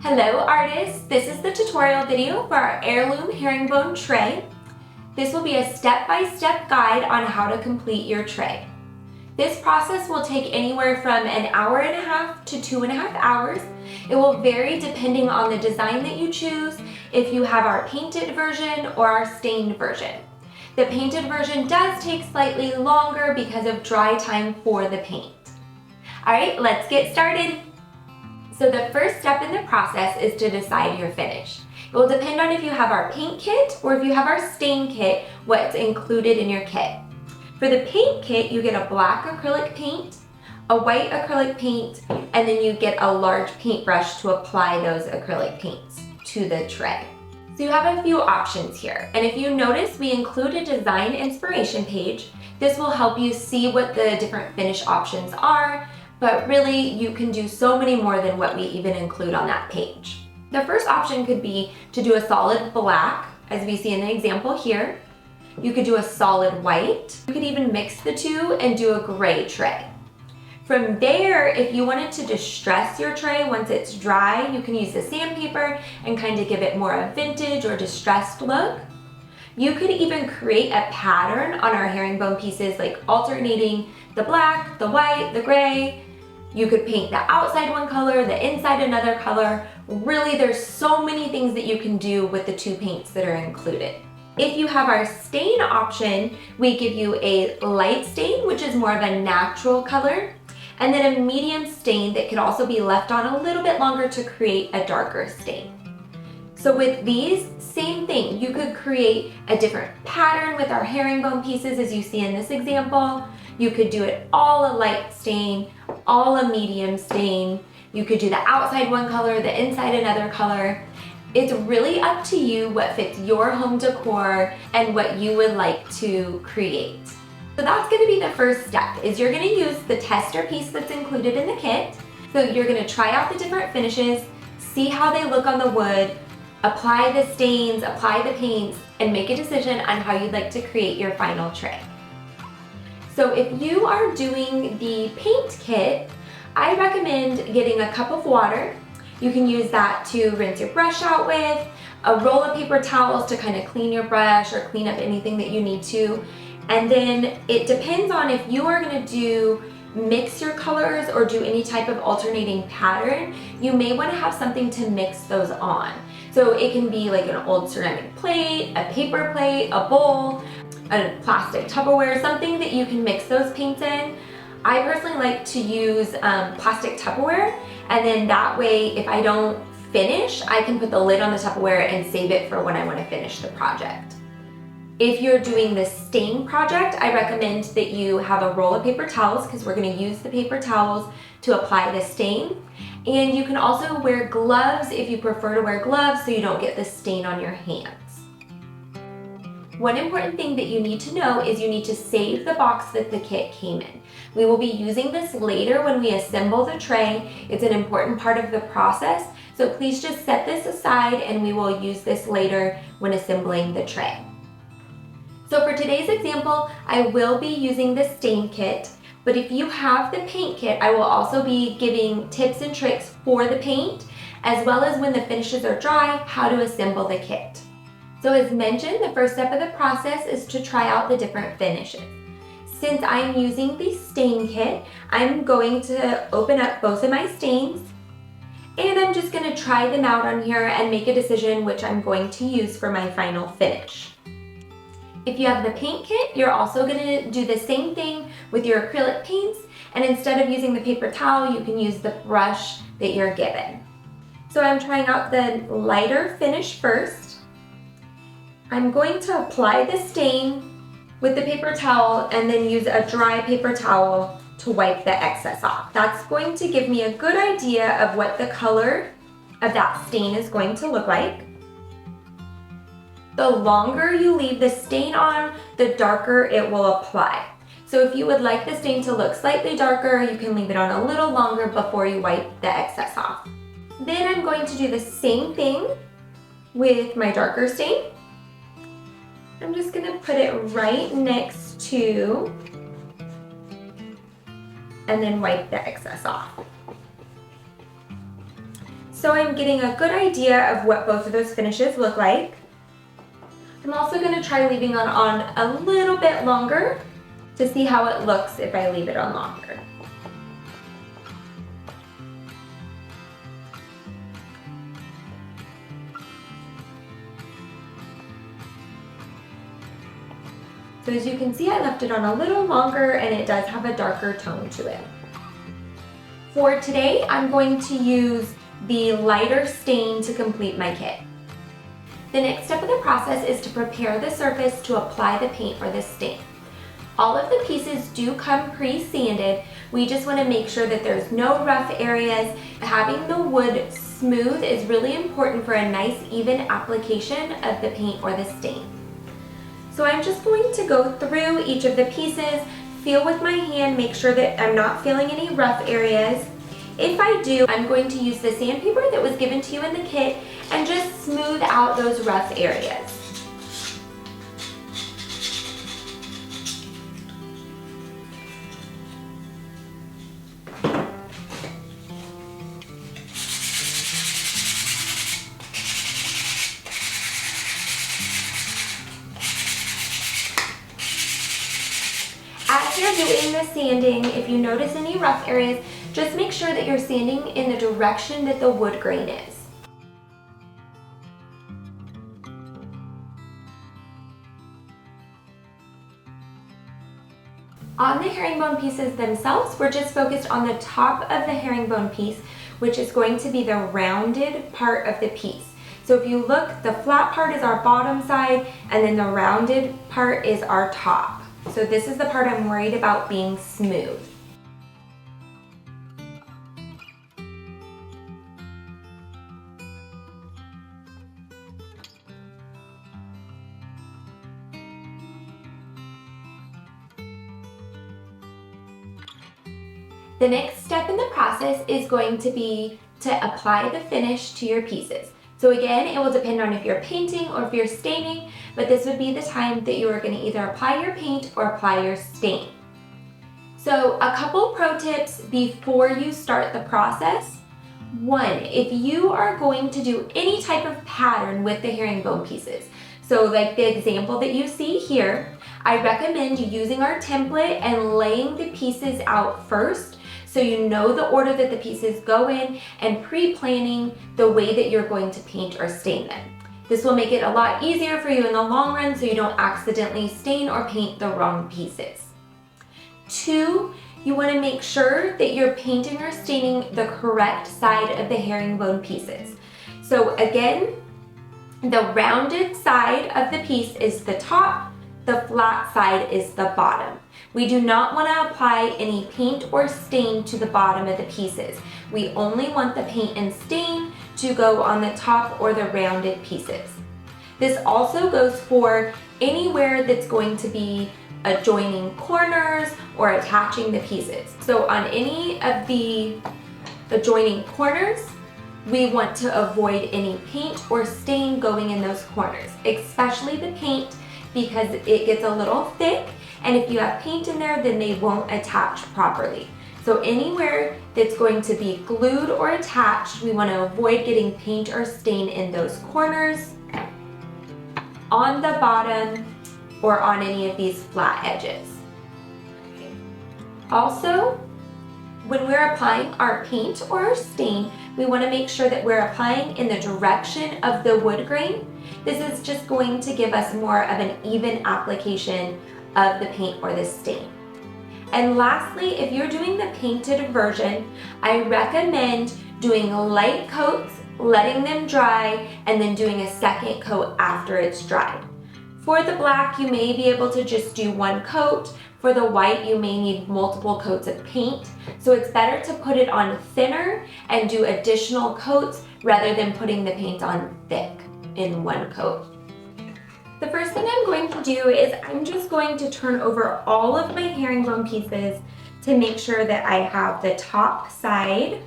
Hello artists, this is the tutorial video for our Heirloom Herringbone tray. This will be a step-by-step guide on how to complete your tray. This process will take anywhere from an hour and a half to 2.5 hours. It will vary depending on the design that you choose, if you have our painted version or our stained version. The painted version does take slightly longer because of dry time for the paint. Alright, let's get started. So the first step in the process is to decide your finish. It will depend on if you have our paint kit or if you have our stain kit, what's included in your kit. For the paint kit, you get a black acrylic paint, a white acrylic paint, and then you get a large paintbrush to apply those acrylic paints to the tray. So you have a few options here. And if you notice, we include a design inspiration page. This will help you see what the different finish options are, but really you can do so many more than what we even include on that page. The first option could be to do a solid black, as we see in the example here. You could do a solid white. You could even mix the two and do a gray tray. From there, if you wanted to distress your tray once it's dry, you can use the sandpaper and kind of give it more a vintage or distressed look. You could even create a pattern on our herringbone pieces, like alternating the black, the white, the gray. You could paint the outside one color, the inside another color. Really, there's so many things that you can do with the two paints that are included. If you have our stain option, we give you a light stain, which is more of a natural color, and then a medium stain that could also be left on a little bit longer to create a darker stain. So with these, same thing. You could create a different pattern with our herringbone pieces as you see in this example. You could do it all a light stain, all a medium stain. You could do the outside one color, the inside another color. It's really up to you what fits your home decor and what you would like to create. So that's going to be the first step, is you're going to use the tester piece that's included in the kit. So you're going to try out the different finishes, see how they look on the wood, apply the stains, apply the paints, and make a decision on how you'd like to create your final tray. So if you are doing the paint kit, I recommend getting a cup of water. You can use that to rinse your brush out with, a roll of paper towels to kind of clean your brush or clean up anything that you need to. And then it depends on if you are going to mix your colors or do any type of alternating pattern, you may want to have something to mix those on. So it can be like an old ceramic plate, a paper plate, a bowl, a plastic Tupperware, something that you can mix those paints in. I personally like to use plastic Tupperware, and then that way if I don't finish, I can put the lid on the Tupperware and save it for when I want to finish the project. If you're doing the stain project, I recommend that you have a roll of paper towels because we're going to use the paper towels to apply the stain. And you can also wear gloves if you prefer to wear gloves so you don't get the stain on your hands. One important thing that you need to know is you need to save the box that the kit came in. We will be using this later when we assemble the tray. It's an important part of the process, so please just set this aside and we will use this later when assembling the tray. So for today's example, I will be using the stain kit, but if you have the paint kit, I will also be giving tips and tricks for the paint, as well as when the finishes are dry, how to assemble the kit. So as mentioned, the first step of the process is to try out the different finishes. Since I'm using the stain kit, I'm going to open up both of my stains, and I'm just going to try them out on here and make a decision which I'm going to use for my final finish. If you have the paint kit, you're also going to do the same thing with your acrylic paints, and instead of using the paper towel, you can use the brush that you're given. So I'm trying out the lighter finish first. I'm going to apply the stain with the paper towel and then use a dry paper towel to wipe the excess off. That's going to give me a good idea of what the color of that stain is going to look like. The longer you leave the stain on, the darker it will apply. So if you would like the stain to look slightly darker, you can leave it on a little longer before you wipe the excess off. Then I'm going to do the same thing with my darker stain. I'm just going to put it right next to, and then wipe the excess off. So I'm getting a good idea of what both of those finishes look like. I'm also going to try leaving it on a little bit longer to see how it looks if I leave it on longer. So as you can see, I left it on a little longer and it does have a darker tone to it. For today, I'm going to use the lighter stain to complete my kit. The next step of the process is to prepare the surface to apply the paint or the stain. All of the pieces do come pre-sanded. We just want to make sure that there's no rough areas. Having the wood smooth is really important for a nice even application of the paint or the stain. So I'm just going to go through each of the pieces, feel with my hand, make sure that I'm not feeling any rough areas. If I do, I'm going to use the sandpaper that was given to you in the kit and just smooth out those rough areas. As you're doing the sanding, if you notice any rough areas, just make sure that you're sanding in the direction that the wood grain is. On the herringbone pieces themselves, we're just focused on the top of the herringbone piece, which is going to be the rounded part of the piece. So if you look, the flat part is our bottom side, and then the rounded part is our top. So this is the part I'm worried about being smooth. The next step in the process is going to be to apply the finish to your pieces. So again, it will depend on if you're painting or if you're staining, but this would be the time that you are going to either apply your paint or apply your stain. So a couple pro tips before you start the process. One, if you are going to do any type of pattern with the herringbone pieces, so like the example that you see here, I recommend you using our template and laying the pieces out first so you know the order that the pieces go in and pre-planning the way that you're going to paint or stain them. This will make it a lot easier for you in the long run so you don't accidentally stain or paint the wrong pieces. Two, you want to make sure that you're painting or staining the correct side of the herringbone pieces. So again, the rounded side of the piece is the top, the flat side is the bottom. We do not want to apply any paint or stain to the bottom of the pieces. We only want the paint and stain to go on the top or the rounded pieces. This also goes for anywhere that's going to be adjoining corners or attaching the pieces. So on any of the adjoining corners, we want to avoid any paint or stain going in those corners, especially the paint, because it gets a little thick, and if you have paint in there, then they won't attach properly. So anywhere that's going to be glued or attached, we want to avoid getting paint or stain in those corners, on the bottom, or on any of these flat edges. Also, when we're applying our paint or our stain, we want to make sure that we're applying in the direction of the wood grain. This is just going to give us more of an even application of the paint or the stain. And lastly, if you're doing the painted version, I recommend doing light coats, letting them dry, and then doing a second coat after it's dried. For the black, you may be able to just do one coat. For the white, you may need multiple coats of paint. So it's better to put it on thinner and do additional coats rather than putting the paint on thick in one coat. The first thing I'm going to do is I'm just going to turn over all of my herringbone pieces to make sure that I have the top side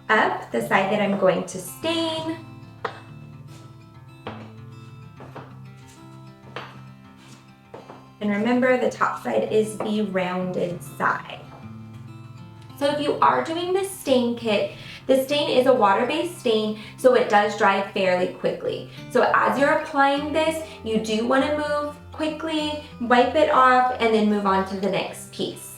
up, the side that I'm going to stain. And remember, the top side is the rounded side. So if you are doing this stain kit, The stain is a water-based stain, so it does dry fairly quickly. So as you're applying this, you do want to move quickly, wipe it off, and then move on to the next piece.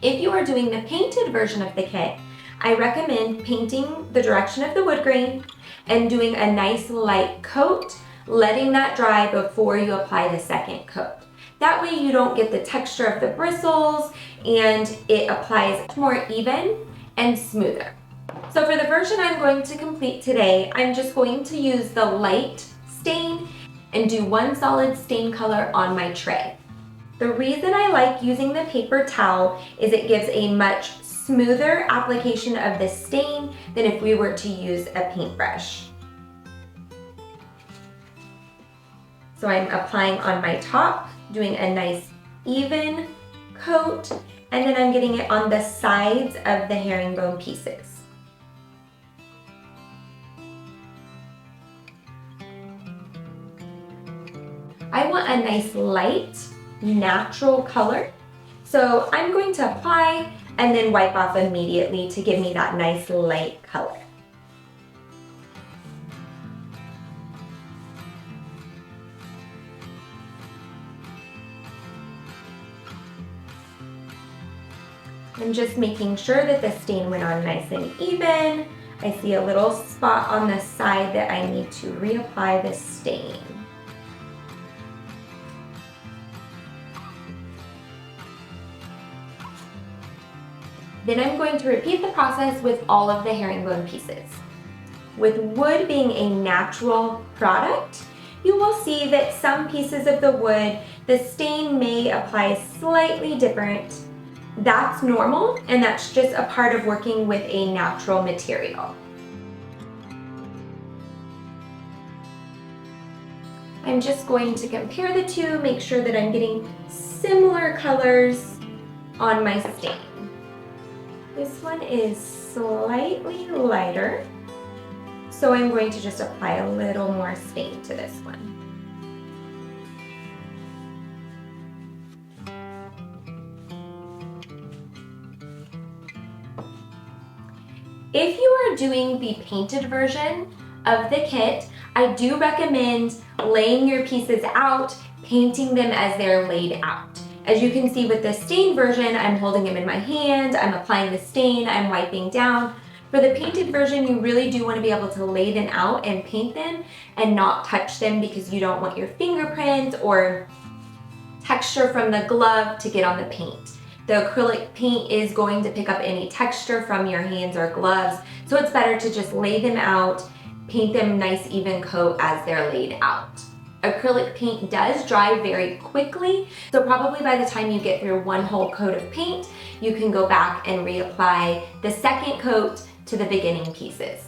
If you are doing the painted version of the kit, I recommend painting the direction of the wood grain and doing a nice light coat, letting that dry before you apply the second coat. That way you don't get the texture of the bristles and it applies more even and smoother. So for the version I'm going to complete today, I'm just going to use the light stain and do one solid stain color on my tray. The reason I like using the paper towel is it gives a much smoother application of the stain than if we were to use a paintbrush. So I'm applying on my top, doing a nice even coat, and then I'm getting it on the sides of the herringbone pieces. I want a nice light, natural color, so I'm going to apply and then wipe off immediately to give me that nice light color. I'm just making sure that the stain went on nice and even. I see a little spot on the side that I need to reapply the stain. Then I'm going to repeat the process with all of the herringbone pieces. With wood being a natural product, you will see that some pieces of the wood, the stain may apply slightly different. That's normal, and that's just a part of working with a natural material. I'm just going to compare the two, make sure that I'm getting similar colors on my stain. This one is slightly lighter, so I'm going to just apply a little more stain to this one. If you are doing the painted version of the kit, I do recommend laying your pieces out, painting them as they're laid out. As you can see with the stain version, I'm holding them in my hand, I'm applying the stain, I'm wiping down. For the painted version, you really do want to be able to lay them out and paint them and not touch them because you don't want your fingerprint or texture from the glove to get on the paint. The acrylic paint is going to pick up any texture from your hands or gloves, so it's better to just lay them out, paint them nice even coat as they're laid out. Acrylic paint does dry very quickly, so probably by the time you get through one whole coat of paint, you can go back and reapply the second coat to the beginning pieces.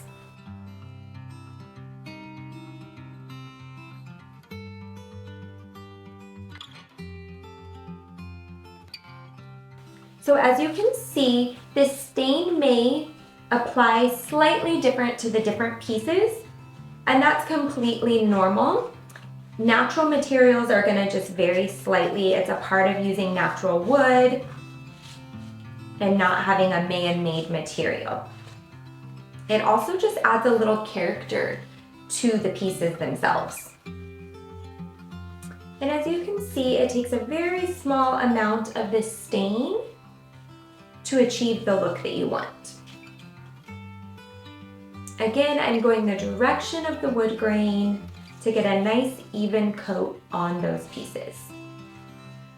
So as you can see, this stain may apply slightly different to the different pieces, and that's completely normal. Natural materials are gonna just vary slightly. It's a part of using natural wood and not having a man-made material. It also just adds a little character to the pieces themselves. And as you can see, it takes a very small amount of this stain to achieve the look that you want. Again, I'm going the direction of the wood grain to get a nice even coat on those pieces.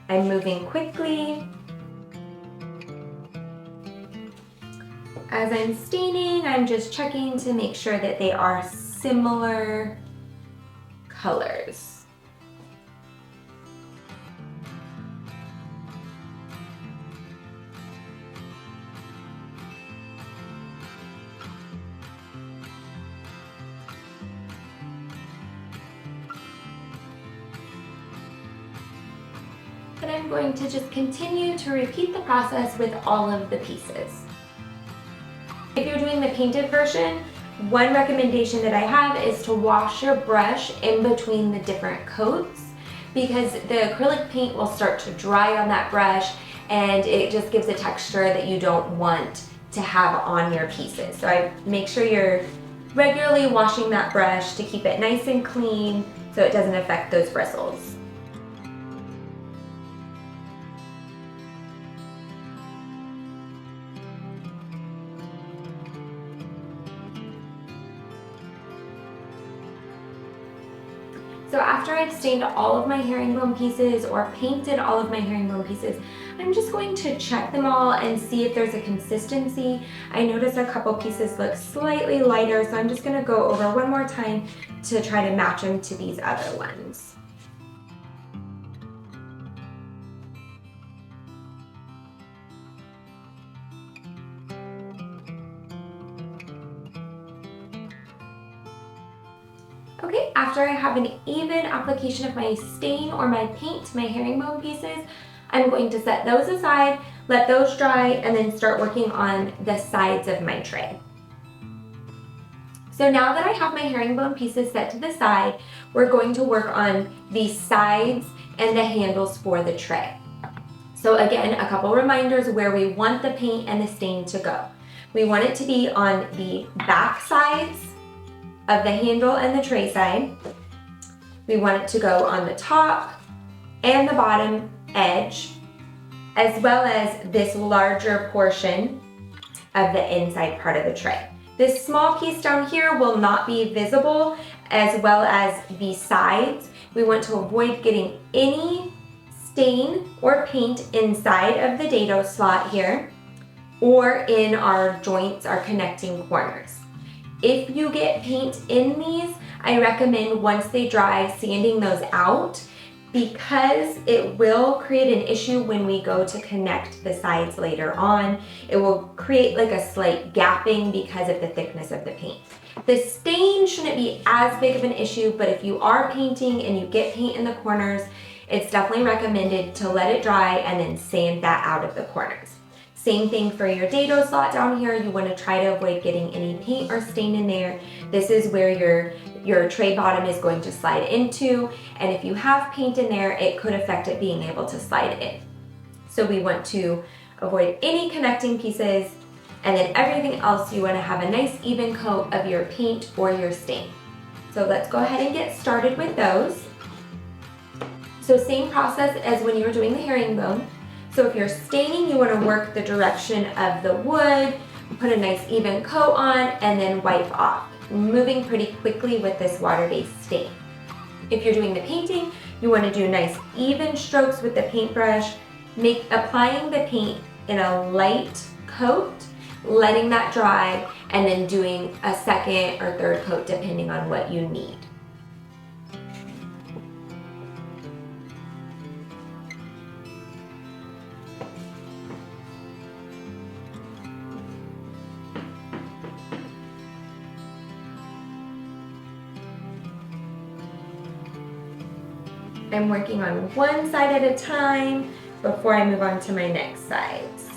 I'm moving quickly. As I'm staining, I'm just checking to make sure that they are similar colors. And I'm going to just continue to repeat the process with all of the pieces. If you're doing the painted version, one recommendation that I have is to wash your brush in between the different coats because the acrylic paint will start to dry on that brush and it just gives a texture that you don't want to have on your pieces. So I make sure you're regularly washing that brush to keep it nice and clean so it doesn't affect those bristles. So after I've stained all of my herringbone pieces or painted all of my herringbone pieces, I'm just going to check them all and see if there's a consistency. I noticed a couple pieces look slightly lighter, so I'm just gonna go over one more time to try to match them to these other ones. Okay, after I have an even application of my stain or my paint to my herringbone pieces, I'm going to set those aside, let those dry, and then start working on the sides of my tray. So now that I have my herringbone pieces set to the side, we're going to work on the sides and the handles for the tray. So again, a couple reminders where we want the paint and the stain to go. We want it to be on the back sides of the handle and the tray side. We want it to go on the top and the bottom edge, as well as this larger portion of the inside part of the tray. This small piece down here will not be visible, as well as the sides. We want to avoid getting any stain or paint inside of the dado slot here or in our joints, our connecting corners. If you get paint in these, I recommend once they dry, sanding those out, because it will create an issue when we go to connect the sides later on. It will create like a slight gapping because of the thickness of the paint. The stain shouldn't be as big of an issue, but if you are painting and you get paint in the corners, it's definitely recommended to let it dry and then sand that out of the corners. Same thing for your dado slot down here. You want to try to avoid getting any paint or stain in there. This is where your tray bottom is going to slide into, and if you have paint in there, it could affect it being able to slide in. So we want to avoid any connecting pieces, and then everything else you want to have a nice even coat of your paint or your stain. So let's go ahead and get started with those. So same process as when you were doing the herringbone. So if you're staining, you want to work the direction of the wood, put a nice even coat on, and then wipe off, moving pretty quickly with this water-based stain. If you're doing the painting, you want to do nice even strokes with the paintbrush, applying the paint in a light coat, letting that dry, and then doing a second or third coat depending on what you need. I'm working on one side at a time before I move on to my next sides.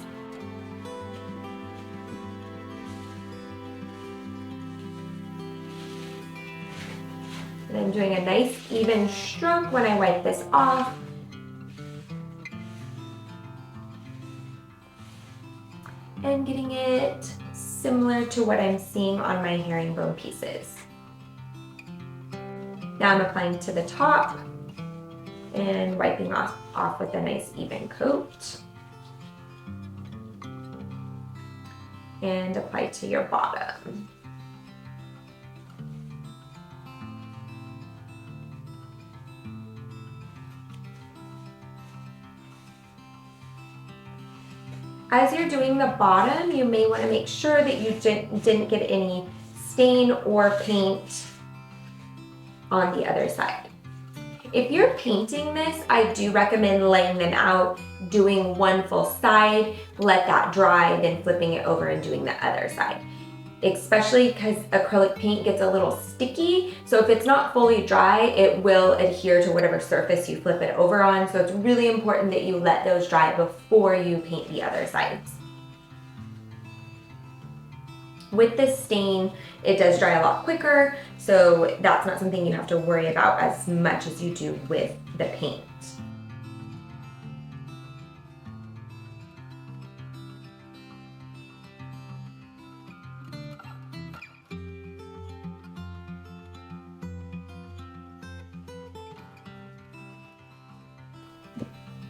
And I'm doing a nice even stroke when I wipe this off. And getting it similar to what I'm seeing on my herringbone pieces. Now I'm applying to the top and wiping off with a nice even coat. And apply to your bottom. As you're doing the bottom, you may want to make sure that you didn't get any stain or paint on the other side. If you're painting this, I do recommend laying them out, doing one full side, let that dry, then flipping it over and doing the other side. Especially because acrylic paint gets a little sticky, so if it's not fully dry, it will adhere to whatever surface you flip it over on, so it's really important that you let those dry before you paint the other sides. With this stain, it does dry a lot quicker, so that's not something you have to worry about as much as you do with the paint.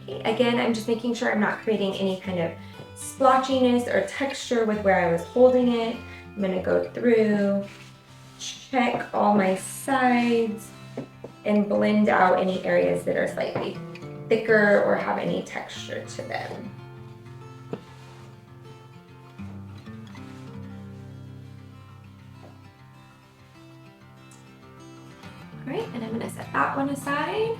Okay, again, I'm just making sure I'm not creating any kind of splotchiness or texture with where I was holding it. I'm gonna go through, check all my sides, and blend out any areas that are slightly thicker or have any texture to them. All right, and I'm gonna set that one aside.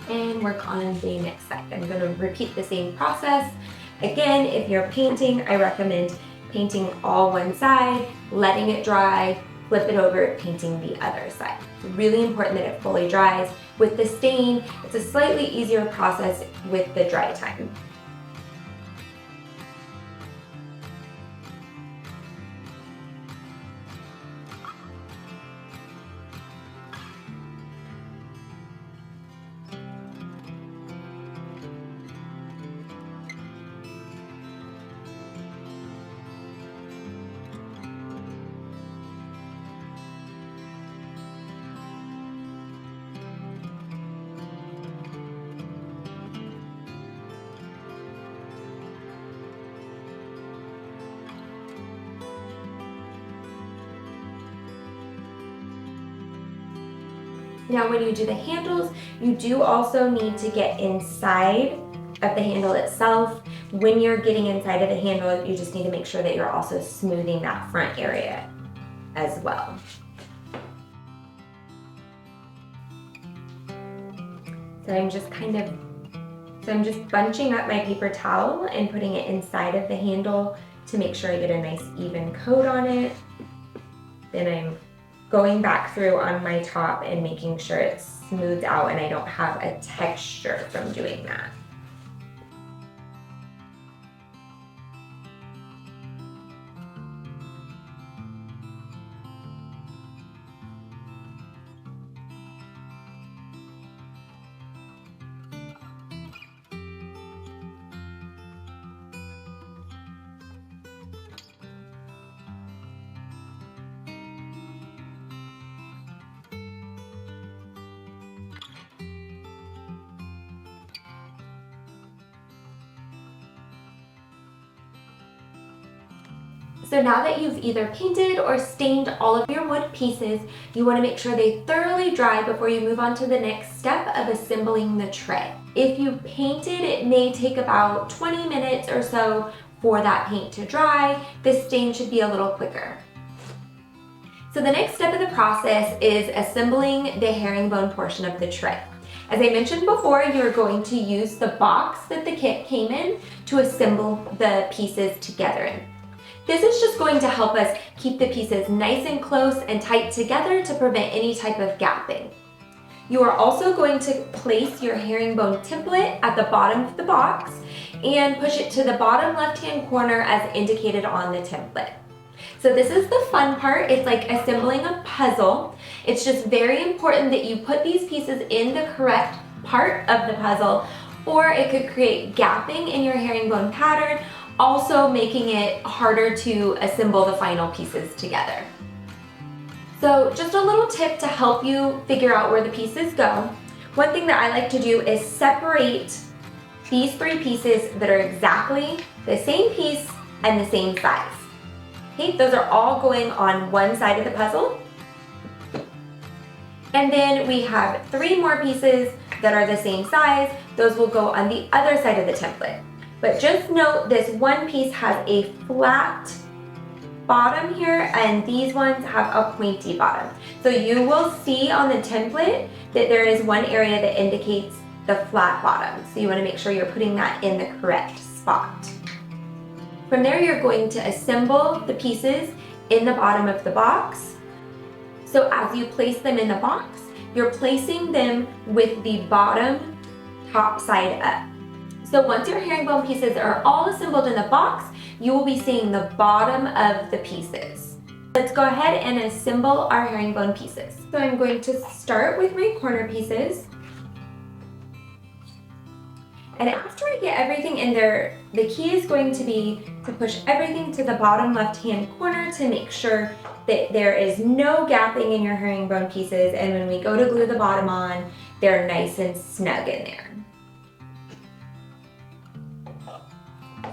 And work on the next side. I'm gonna repeat the same process. Again, if you're painting, I recommend painting all one side, letting it dry, flip it over, painting the other side. It's really important that it fully dries. With the stain, it's a slightly easier process with the dry time. Now when you do the handles, you do also need to get inside of the handle itself. When you're getting inside of the handle, you just need to make sure that you're also smoothing that front area as well. So I'm just bunching up my paper towel and putting it inside of the handle to make sure I get a nice even coat on it. Then I'm going back through on my top and making sure it's smoothed out and I don't have a texture from doing that. So now that you've either painted or stained all of your wood pieces, you want to make sure they thoroughly dry before you move on to the next step of assembling the tray. If you painted, it may take about 20 minutes or so for that paint to dry. The stain should be a little quicker. So the next step of the process is assembling the herringbone portion of the tray. As I mentioned before, you're going to use the box that the kit came in to assemble the pieces together in. This is just going to help us keep the pieces nice and close and tight together to prevent any type of gapping. You are also going to place your herringbone template at the bottom of the box and push it to the bottom left-hand corner as indicated on the template. So this is the fun part. It's like assembling a puzzle. It's just very important that you put these pieces in the correct part of the puzzle, or it could create gapping in your herringbone pattern, also making it harder to assemble the final pieces together. So just a little tip to help you figure out where the pieces go. One thing that I like to do is separate these three pieces that are exactly the same piece and the same size. Okay, those are all going on one side of the puzzle. And then we have three more pieces that are the same size. Those will go on the other side of the template. But just note this one piece has a flat bottom here and these ones have a pointy bottom. So you will see on the template that there is one area that indicates the flat bottom. So you want to make sure you're putting that in the correct spot. From there, you're going to assemble the pieces in the bottom of the box. So as you place them in the box, you're placing them with the bottom top side up. So once your herringbone pieces are all assembled in the box, you will be seeing the bottom of the pieces. Let's go ahead and assemble our herringbone pieces. So I'm going to start with my corner pieces. And after I get everything in there, the key is going to be to push everything to the bottom left-hand corner to make sure that there is no gapping in your herringbone pieces, and when we go to glue the bottom on, they're nice and snug in there.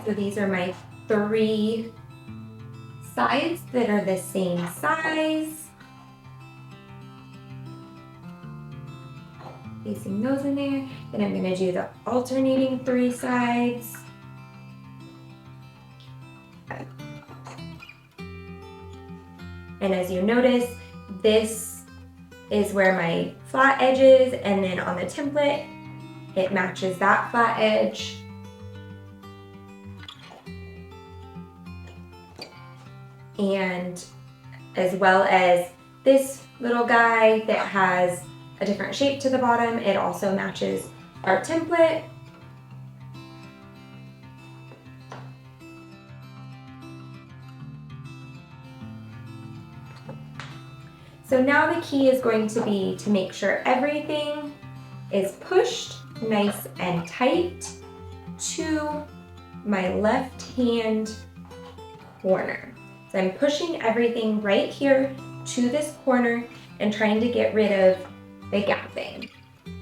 So these are my 3 sides that are the same size. Placing those in there. Then I'm going to do the alternating 3 sides. And as you notice, this is where my flat edge is, and then on the template, it matches that flat edge. And as well as this little guy that has a different shape to the bottom, it also matches our template. So now the key is going to be to make sure everything is pushed nice and tight to my left hand corner. So I'm pushing everything right here to this corner and trying to get rid of the gapping.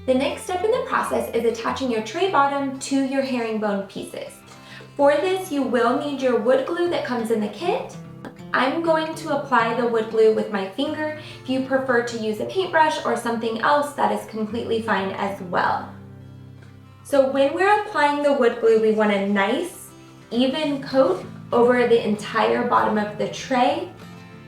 The next step in the process is attaching your tray bottom to your herringbone pieces. For this, you will need your wood glue that comes in the kit. I'm going to apply the wood glue with my finger. If you prefer to use a paintbrush or something else, that is completely fine as well. So when we're applying the wood glue, we want a nice, even coat over the entire bottom of the tray.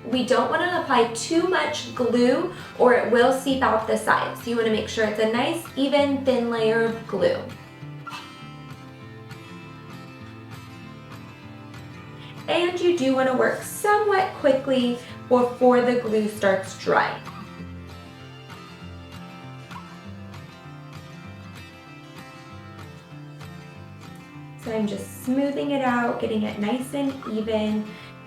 We don't want to apply too much glue or it will seep out the sides. So you want to make sure it's a nice, even, thin layer of glue. And you do want to work somewhat quickly before the glue starts drying. So I'm just smoothing it out, getting it nice and even,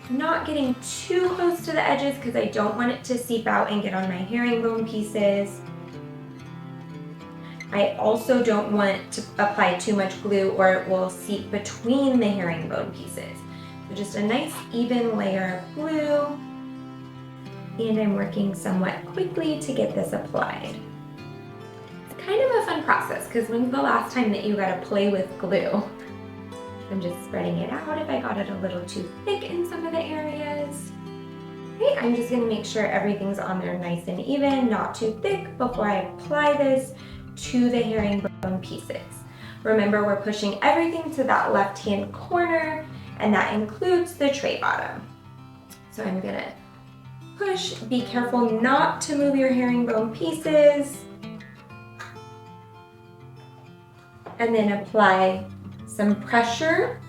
not getting too close to the edges because I don't want it to seep out and get on my herringbone pieces. I also don't want to apply too much glue or it will seep between the herringbone pieces. So just a nice even layer of glue, and I'm working somewhat quickly to get this applied. It's kind of a fun process because when's the last time that you got to play with glue? I'm just spreading it out if I got it a little too thick in some of the areas. Okay, I'm just going to make sure everything's on there nice and even, not too thick, before I apply this to the herringbone pieces. Remember, we're pushing everything to that left-hand corner, and that includes the tray bottom. So I'm going to push. Be careful not to move your herringbone pieces. And then apply some pressure.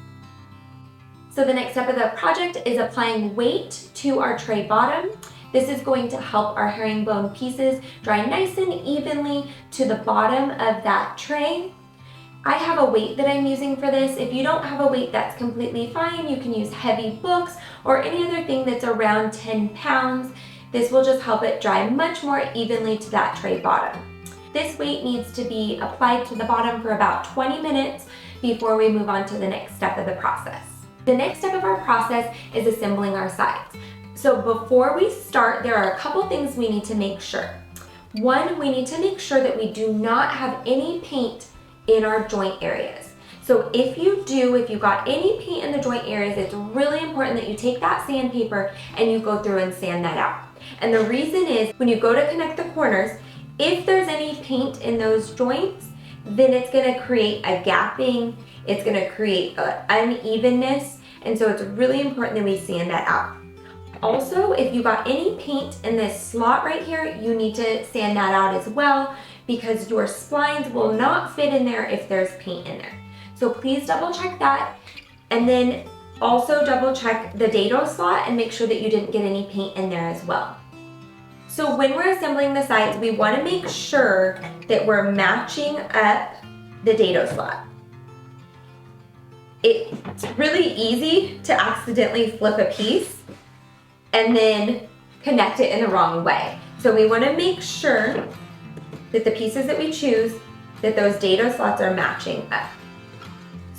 So the next step of the project is applying weight to our tray bottom. This is going to help our herringbone pieces dry nice and evenly to the bottom of that tray. I have a weight that I'm using for this. If you don't have a weight, that's completely fine. You can use heavy books or any other thing that's around 10 pounds. This will just help it dry much more evenly to that tray bottom. This weight needs to be applied to the bottom for about 20 minutes before we move on to the next step of the process. The next step of our process is assembling our sides. So before we start, there are a couple things we need to make sure. One, we need to make sure that we do not have any paint in our joint areas. So if you got any paint in the joint areas, it's really important that you take that sandpaper and you go through and sand that out. And the reason is, when you go to connect the corners, if there's any paint in those joints, then it's going to create a gapping, it's going to create unevenness, and so it's really important that we sand that out. Also, if you got any paint in this slot right here, you need to sand that out as well, because your splines will not fit in there if there's paint in there. So please double check that, and then also double check the dado slot and make sure that you didn't get any paint in there as well. So when we're assembling the sides, we want to make sure that we're matching up the dado slot. It's really easy to accidentally flip a piece and then connect it in the wrong way. So we want to make sure that the pieces that we choose, that those dado slots are matching up.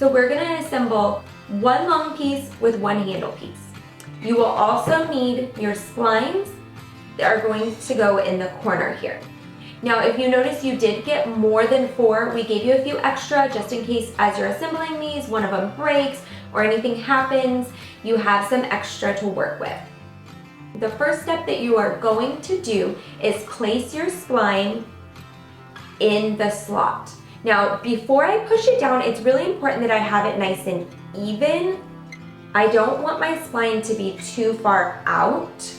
So we're gonna assemble one long piece with one handle piece. You will also need your splines that are going to go in the corner here. Now, if you notice you did get more than 4, we gave you a few extra just in case as you're assembling these, one of them breaks or anything happens, you have some extra to work with. The first step that you are going to do is place your spline in the slot. Now, before I push it down, it's really important that I have it nice and even. I don't want my spline to be too far out.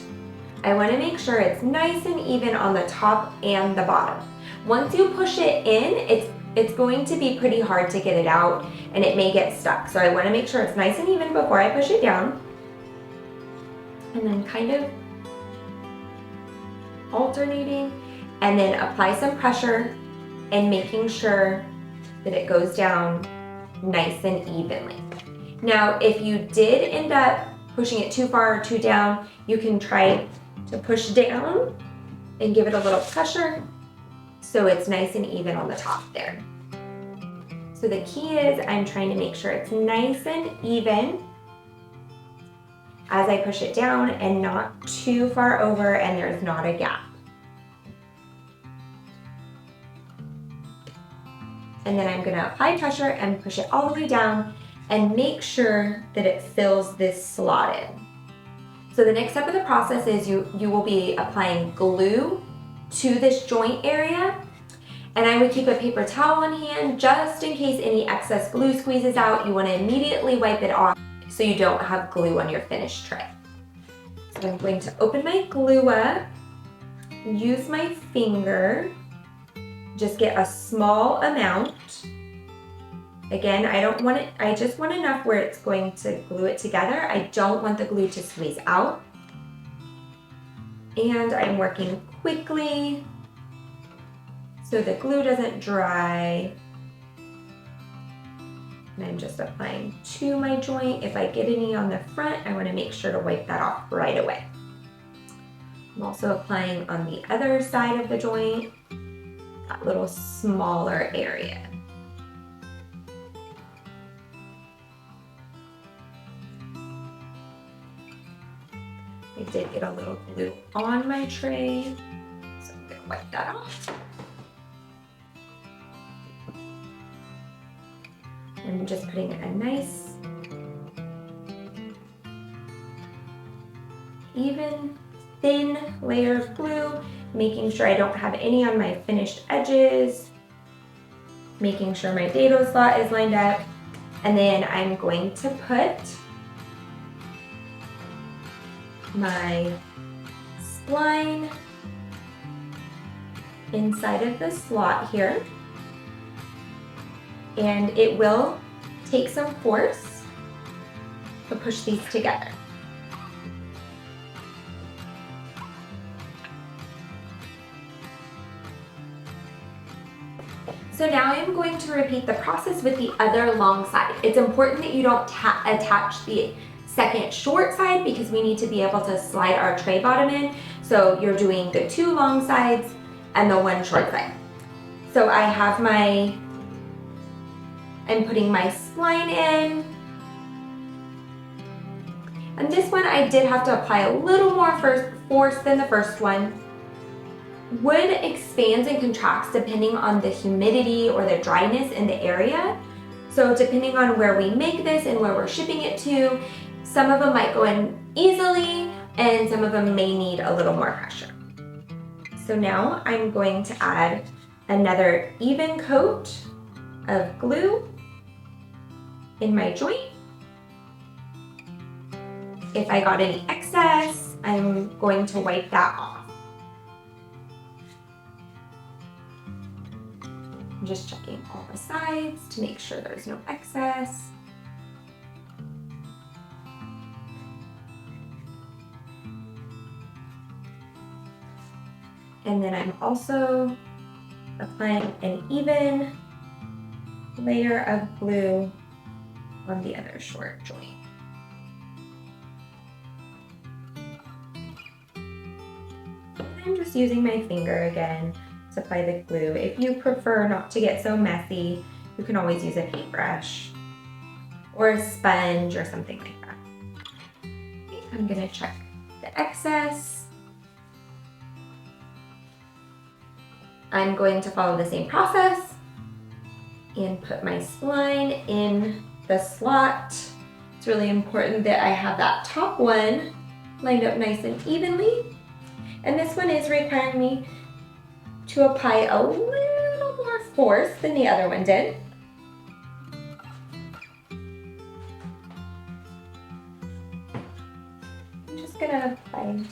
I want to make sure it's nice and even on the top and the bottom. Once you push it in, it's going to be pretty hard to get it out and it may get stuck. So I want to make sure it's nice and even before I push it down. And then kind of alternating and then apply some pressure and making sure that it goes down nice and evenly. Now, if you did end up pushing it too far or too down, you can try to push down and give it a little pressure so it's nice and even on the top there. So the key is I'm trying to make sure it's nice and even as I push it down and not too far over and there's not a gap. And then I'm gonna apply pressure and push it all the way down and make sure that it fills this slot in. So the next step of the process is you will be applying glue to this joint area. And I would keep a paper towel on hand just in case any excess glue squeezes out. You want to immediately wipe it off so you don't have glue on your finished tray. So I'm going to open my glue up, use my finger, just get a small amount. Again, I just want enough where it's going to glue it together. I don't want the glue to squeeze out. And I'm working quickly so the glue doesn't dry. And I'm just applying to my joint. If I get any on the front, I want to make sure to wipe that off right away. I'm also applying on the other side of the joint, that little smaller area. I did get a little glue on my tray, so I'm going to wipe that off. I'm just putting a nice, even, thin layer of glue, making sure I don't have any on my finished edges, making sure my dado slot is lined up, and then I'm going to put my spline inside of the slot here, and it will take some force to push these together. So now I'm going to repeat the process with the other long side. It's important that you don't attach the second short side because we need to be able to slide our tray bottom in. So you're doing the 2 long sides and the 1 short side. So I have I'm putting my spline in. And this one I did have to apply a little more force than the first one. Wood expands and contracts depending on the humidity or the dryness in the area. So depending on where we make this and where we're shipping it to, some of them might go in easily and some of them may need a little more pressure. So now I'm going to add another even coat of glue in my joint. If I got any excess, I'm going to wipe that off. I'm just checking all the sides to make sure there's no excess. And then I'm also applying an even layer of glue on the other short joint. I'm just using my finger again to apply the glue. If you prefer not to get so messy, you can always use a paintbrush. or a sponge or something like that. Okay, I'm gonna check the excess. I'm going to follow the same process and put my spline in the slot. It's really important that I have that top one lined up nice and evenly. And this one is requiring me to apply a little more force than the other one did. I'm just gonna apply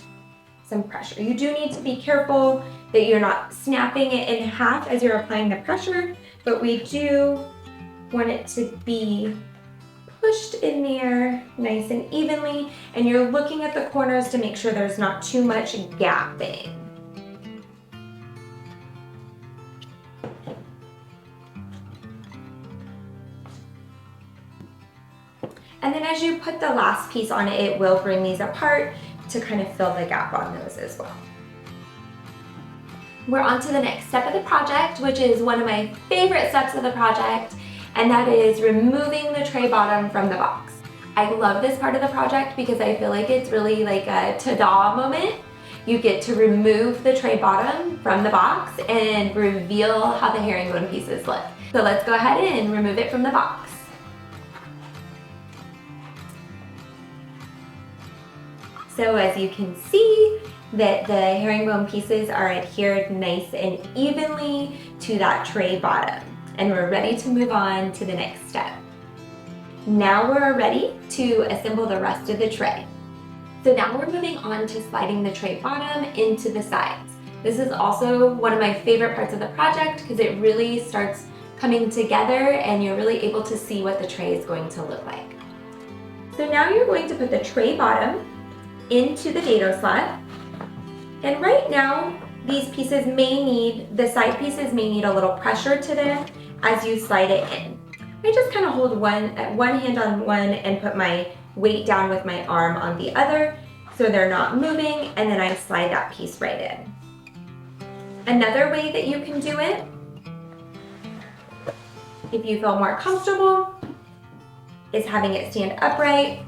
some pressure. You do need to be careful that you're not snapping it in half as you're applying the pressure, but we do want it to be pushed in there nice and evenly, and you're looking at the corners to make sure there's not too much gapping. And then as you put the last piece on it, it will bring these apart to kind of fill the gap on those as well. We're on to the next step of the project, which is one of my favorite steps of the project, and that is removing the tray bottom from the box. I love this part of the project because I feel like it's really like a ta-da moment. You get to remove the tray bottom from the box and reveal how the herringbone pieces look. So let's go ahead and remove it from the box. So as you can see, that the herringbone pieces are adhered nice and evenly to that tray bottom. And we're ready to move on to the next step. Now we're ready to assemble the rest of the tray. So now we're moving on to sliding the tray bottom into the sides. This is also one of my favorite parts of the project because it really starts coming together and you're really able to see what the tray is going to look like. So now you're going to put the tray bottom into the dado slot. And right now, these pieces may need, the side pieces may need a little pressure to them as you slide it in. I just kind of hold one hand on one and put my weight down with my arm on the other so they're not moving, and then I slide that piece right in. Another way that you can do it, if you feel more comfortable, is having it stand upright,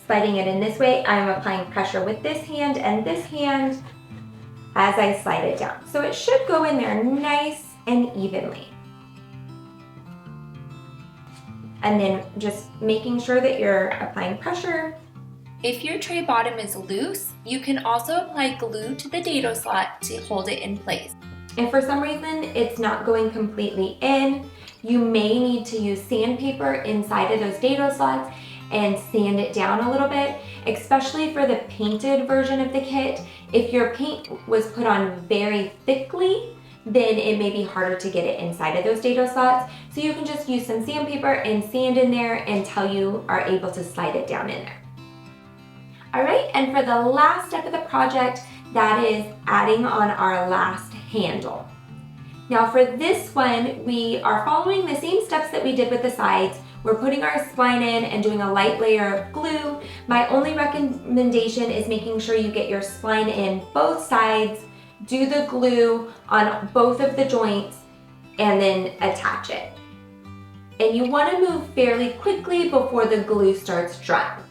sliding it in this way. I'm applying pressure with this hand and this hand as I slide it down. So it should go in there nice and evenly. And then just making sure that you're applying pressure. If your tray bottom is loose, you can also apply glue to the dado slot to hold it in place. If for some reason it's not going completely in, you may need to use sandpaper inside of those dado slots and sand it down a little bit, especially for the painted version of the kit. If your paint was put on very thickly, then it may be harder to get it inside of those dado slots. So you can just use some sandpaper and sand in there until you are able to slide it down in there. All right, and for the last step of the project, that is adding on our last handle. Now for this one, we are following the same steps that we did with the sides. We're putting our spline in and doing a light layer of glue. My only recommendation is making sure you get your spline in both sides, do the glue on both of the joints, and then attach it. And you want to move fairly quickly before the glue starts drying.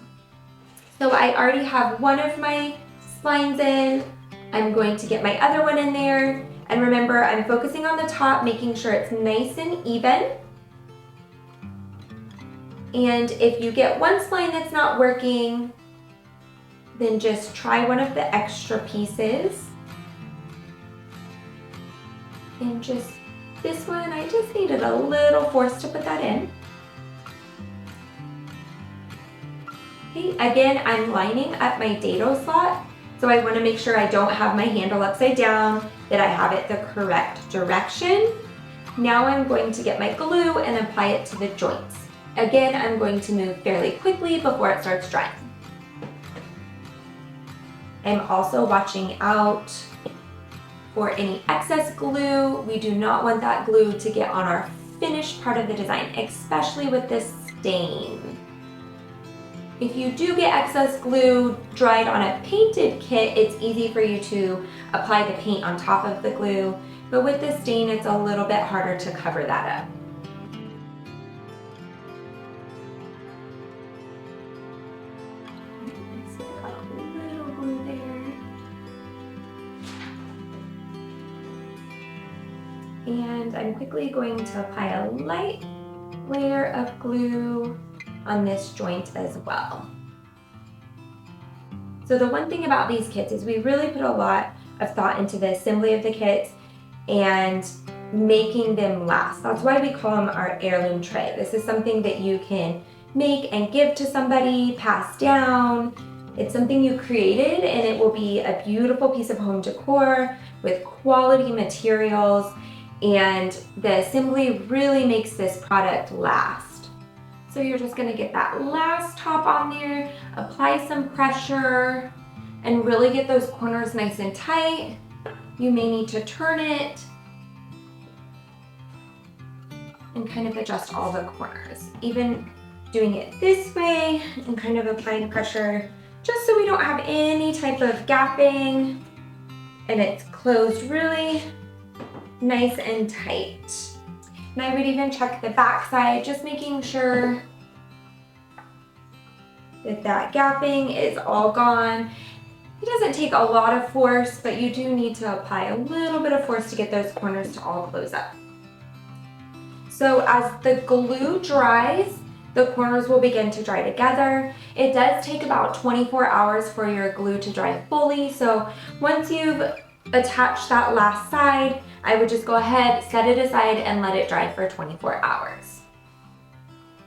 So I already have one of my splines in. I'm going to get my other one in there. And remember, I'm focusing on the top, making sure it's nice and even. And if you get one spline that's not working, then just try one of the extra pieces. And just this one, I just needed a little force to put that in. Okay, again, I'm lining up my dado slot, so I want to make sure I don't have my handle upside down, that I have it the correct direction. Now I'm going to get my glue and apply it to the joints. Again, I'm going to move fairly quickly before it starts drying. I'm also watching out for any excess glue. We do not want that glue to get on our finished part of the design, especially with this stain. If you do get excess glue dried on a painted kit, it's easy for you to apply the paint on top of the glue but with the stain, it's a little bit harder to cover that up. So I got a little glue there. And I'm quickly going to apply a light layer of glue on this joint as well. So the one thing about these kits is we really put a lot of thought into the assembly of the kits and making them last. That's why we call them our heirloom tray. This is something that you can make and give to somebody, pass down. It's something you created, and it will be a beautiful piece of home decor with quality materials, and the assembly really makes this product last. So you're just gonna get that last top on there, apply some pressure, and really get those corners nice and tight. You may need to turn it and kind of adjust all the corners. Even doing it this way and kind of applying pressure just so we don't have any type of gapping and it's closed really nice and tight. And I would even check the back side, just making sure that that gapping is all gone. It doesn't take a lot of force, but you do need to apply a little bit of force to get those corners to all close up. So as the glue dries, the corners will begin to dry together. It does take about 24 hours for your glue to dry fully. So once you've attached that last side, I would just go ahead, set it aside, and let it dry for 24 hours.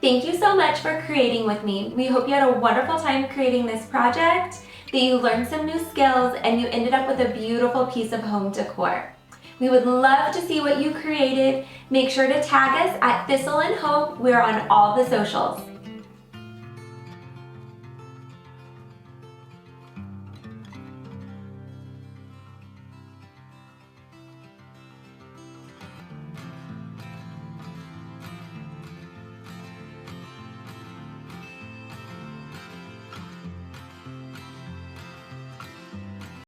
Thank you so much for creating with me. We hope you had a wonderful time creating this project, that you learned some new skills, and you ended up with a beautiful piece of home decor. We would love to see what you created. Make sure to tag us at Thistle and Hope. We're on all the socials.